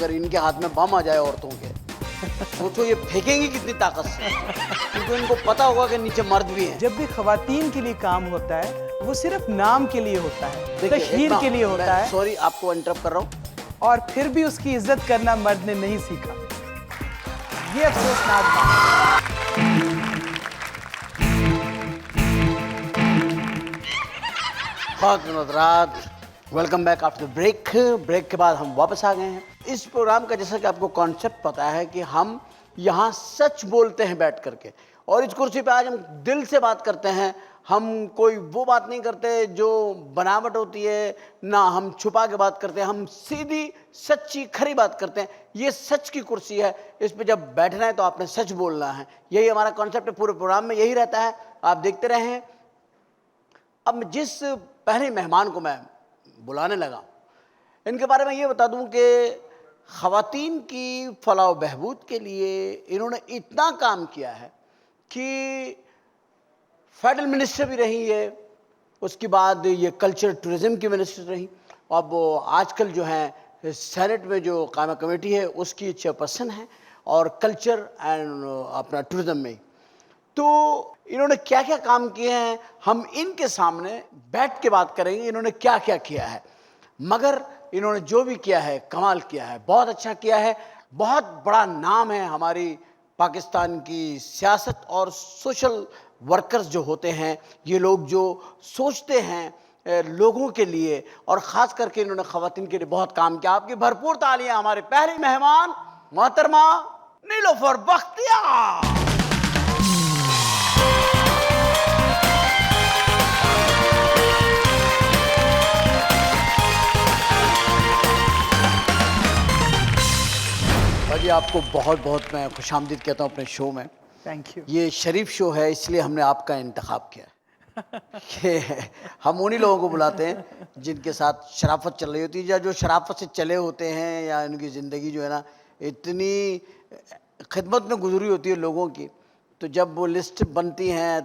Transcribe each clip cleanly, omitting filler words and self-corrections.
اگر ان کے ہاتھ میں بم آ جائے عورتوں کے سوچو یہ پھینکیں گی کتنی طاقت سے، کیونکہ ان کو پتا ہوگا کہ نیچے مرد بھی ہیں۔ جب بھی خواتین کے لیے کام ہوتا ہے وہ صرف نام کے لیے ہوتا ہے، دیکھیے، تشہیر کے لیے ہوتا ہے، سوری آپ کو انٹرپٹ کر رہا ہوں، اور پھر بھی اس کی عزت کرنا مرد نے نہیں سیکھا۔ یہ افسوسناک بات ہے۔ خواتین حضرات، ویلکم بیک آفٹر بریک کے بعد ہم واپس آ گئے ہیں۔ اس پروگرام کا جیسا کہ آپ کو کانسیپٹ پتا ہے کہ ہم یہاں سچ بولتے ہیں بیٹھ کر کے، اور اس کرسی پہ آج ہم دل سے بات کرتے ہیں۔ ہم کوئی وہ بات نہیں کرتے جو بناوٹ ہوتی ہے، نہ ہم چھپا کے بات کرتے ہیں، ہم سیدھی سچی کھری بات کرتے ہیں۔ یہ سچ کی کرسی ہے، اس پہ جب بیٹھنا ہے تو آپ نے سچ بولنا ہے۔ یہی ہمارا کانسیپٹ ہے، پورے پروگرام میں یہی رہتا ہے، آپ دیکھتے رہیں۔ اب جس پہلے مہمان کو میں بلانے لگا، ان کے بارے میں یہ بتا دوں کہ خواتین کی فلاح و بہبود کے لیے انہوں نے اتنا کام کیا ہے کہ فیڈرل منسٹر بھی رہی ہے، اس کے بعد یہ کلچر ٹورزم کی منسٹر رہی، اب آج کل جو ہے سینٹ میں جو قائمہ کمیٹی ہے اس کی چیئرپرسن ہے، اور کلچر اینڈ اپنا ٹورزم میں۔ تو انہوں نے کیا کیا کام کیے ہیں ہم ان کے سامنے بیٹھ کے بات کریں گے، انہوں نے کیا کیا کیا ہے۔ مگر انہوں نے جو بھی کیا ہے کمال کیا ہے، بہت اچھا کیا ہے، بہت بڑا نام ہے ہماری پاکستان کی سیاست اور سوشل ورکرز جو ہوتے ہیں، یہ لوگ جو سوچتے ہیں لوگوں کے لیے، اور خاص کر کے انہوں نے خواتین کے لیے بہت کام کیا۔ آپ کی بھرپور تالیاں ہمارے پہلی مہمان محترمہ نیلوفر بختیار۔ جی آپ کو بہت بہت میں خوش آمدید کہتا ہوں اپنے شو میں۔ Thank you. یہ شریف شو ہے، اس لیے ہم نے آپ کا انتخاب کیا ہے کہ ہم انہی لوگوں کو بلاتے ہیں جن کے ساتھ شرافت چل رہی ہوتی ہے، یا جو شرافت سے چلے ہوتے ہیں، یا ان کی زندگی جو ہے نا اتنی خدمت میں گزری ہوتی ہے لوگوں کی، تو جب وہ لسٹ بنتی ہیں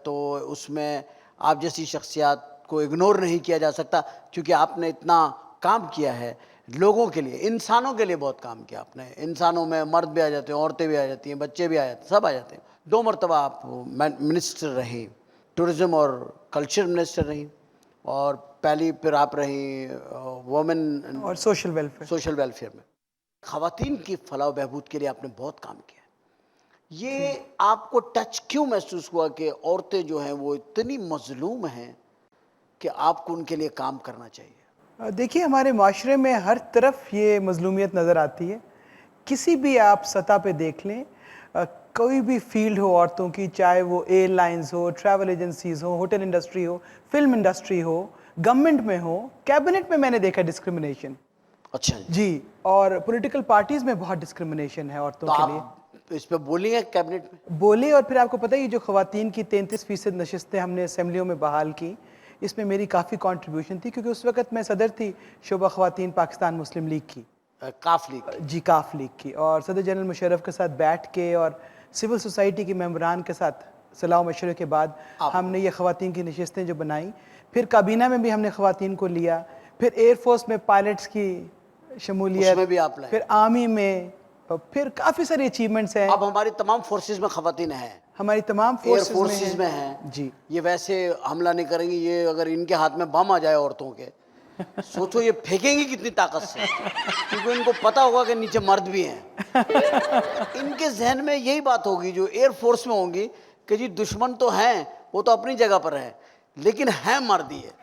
تو اس میں آپ جیسی شخصیات کو اگنور نہیں کیا جا سکتا، کیونکہ آپ نے اتنا کام کیا ہے لوگوں کے لیے، انسانوں کے لیے بہت کام کیا آپ نے۔ انسانوں میں مرد بھی آ جاتے ہیں، عورتیں بھی آ جاتی ہیں، بچے بھی آ جاتے ہیں، سب آ جاتے ہیں۔ 2 مرتبہ آپ منسٹر رہی، ٹورزم اور کلچر منسٹر رہی، اور پہلی پھر آپ رہی وومن اور سوشل ویلفیئر میں۔ خواتین کی فلاح و بہبود کے لیے آپ نے بہت کام کیا۔ یہ آپ کو ٹچ کیوں محسوس ہوا کہ عورتیں جو ہیں وہ اتنی مظلوم ہیں کہ آپ کو ان کے لیے کام کرنا چاہیے؟ دیکھیے، ہمارے معاشرے میں ہر طرف یہ مظلومیت نظر آتی ہے۔ کسی بھی آپ سطح پہ دیکھ لیں، کوئی بھی فیلڈ ہو عورتوں کی، چاہے وہ ایئر لائنز ہو، ٹریول ایجنسیز ہو، ہوٹل انڈسٹری ہو، فلم انڈسٹری ہو، گورنمنٹ میں ہو، کیبنٹ میں نے دیکھا ڈسکرمنیشن۔ اچھا جی، اور پولیٹیکل پارٹیز میں بہت ڈسکرمنیشن ہے عورتوں تو کے آپ لیے۔ اس پہ بولی ہیں کیبنٹ میں؟ بولے، اور پھر آپ کو پتہ ہی جو خواتین کی 33% نشستیں ہم نے اسمبلیوں میں بحال کی، اس میں میری کافی کنٹریبیوشن تھی، کیونکہ اس وقت میں صدر تھی شعبہ خواتین پاکستان مسلم لیگ کی، کاف لیگ کی۔ جی کاف لیگ کی، اور صدر جنرل مشرف کے ساتھ بیٹھ کے اور سول سوسائٹی کے ممبران کے ساتھ صلاح و مشورے کے بعد ہم نے یہ خواتین کی نشستیں جو بنائیں، پھر کابینہ میں بھی ہم نے خواتین کو لیا، پھر ایئر فورس میں پائلٹس کی شمولیت، اس میں بھی آپ لائیں۔ پھر آرمی میں، اور پھر کافی ساری اچیومنٹس ہیں۔ اب ہماری تمام فورسز میں خواتین ہیں، ہماری تمام ایئر فورسز فورسز میں ہیں۔ ہیں۔ جی، یہ ویسے حملہ نہیں کریں گی، یہ اگر ان کے ہاتھ میں بم آ جائے عورتوں کے سوچو یہ پھینکیں گی کتنی طاقت سے، کیونکہ ان کو پتا ہوگا کہ نیچے مرد بھی ہیں۔ ان کے ذہن میں یہی بات ہوگی جو ایئر فورس میں ہوں گی کہ جی دشمن تو ہیں، وہ تو اپنی جگہ پر ہیں، لیکن ہیں مرد ہی ہے۔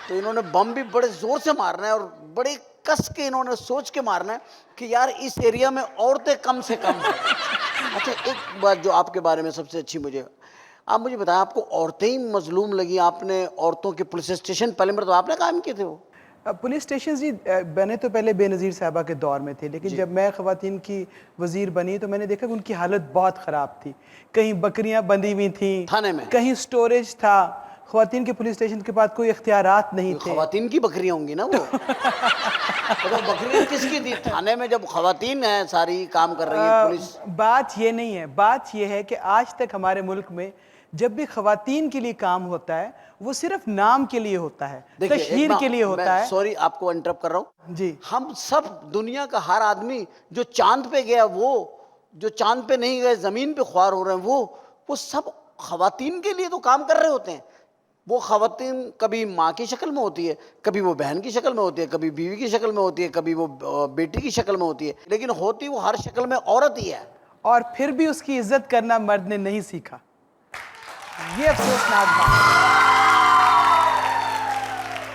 تو انہوں نے بم بھی بڑے زور سے مارنا ہے، اور بڑے کس کے انہوں نے سوچ کے مارنا ہے کہ یار اس ایریا میں عورتیں کم سے کم ہیں۔ اچھا، ایک بات جو آپ کے بارے میں سب سے اچھی آپ مجھے بتائیں، آپ کو عورتیں ہی مظلوم لگی؟ آپ نے عورتوں کے پولیس اسٹیشن پہلے مرتبہ آپ نے قائم کیے تھے؟ وہ پولیس اسٹیشنز جی بنے تو پہلے بے نظیر صاحبہ کے دور میں تھے، لیکن جب میں خواتین کی وزیر بنی تو میں نے دیکھا کہ ان کی حالت بہت خراب تھی۔ کہیں بکریاں بندھی ہوئی تھیں، تھانے میں کہیں سٹوریج تھا، خواتین کے پولیس اسٹیشن کے بعد کوئی اختیارات نہیں تھے۔ خواتین کی بکریاں ہوں گی نا وہ؟ تو بکریاں کس کی تھی تھانے میں جب خواتین ہیں ساری کام کر رہی ہیں پولیس؟ بات یہ نہیں ہے، بات یہ ہے کہ آج تک ہمارے ملک میں جب بھی خواتین کے لیے کام ہوتا ہے وہ صرف نام کے لیے ہوتا ہے, دیکھیے تشہیر کے لیے ہوتا ہے. سوری آپ کو انٹرپٹ کر رہا ہوں. جی ہم سب دنیا کا ہر آدمی جو چاند پہ گیا, وہ جو چاند پہ نہیں گئے زمین پہ خوار ہو رہے ہیں, وہ سب خواتین کے لیے تو کام کر رہے ہوتے ہیں. وہ خواتین کبھی ماں کی شکل میں ہوتی ہے, کبھی وہ بہن کی شکل میں ہوتی ہے, کبھی بیوی کی شکل میں ہوتی ہے, کبھی وہ بیٹی کی شکل میں ہوتی ہے, لیکن ہوتی وہ ہر شکل میں عورت ہی ہے. اور پھر بھی اس کی عزت کرنا مرد نے نہیں سیکھا. یہ افسوسناک بات ہے.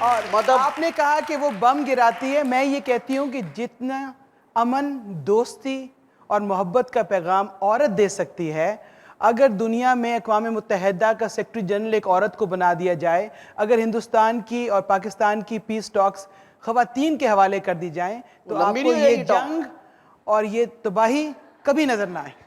اور آپ نے کہا کہ وہ بم گراتی ہے, میں یہ کہتی ہوں کہ جتنا امن, دوستی اور محبت کا پیغام عورت دے سکتی ہے, اگر دنیا میں اقوام متحدہ کا سیکرٹری جنرل ایک عورت کو بنا دیا جائے, اگر ہندوستان کی اور پاکستان کی پیس ٹاکس خواتین کے حوالے کر دی جائیں, تو آپ کو یہ جنگ اور یہ تباہی کبھی نظر نہ آئے.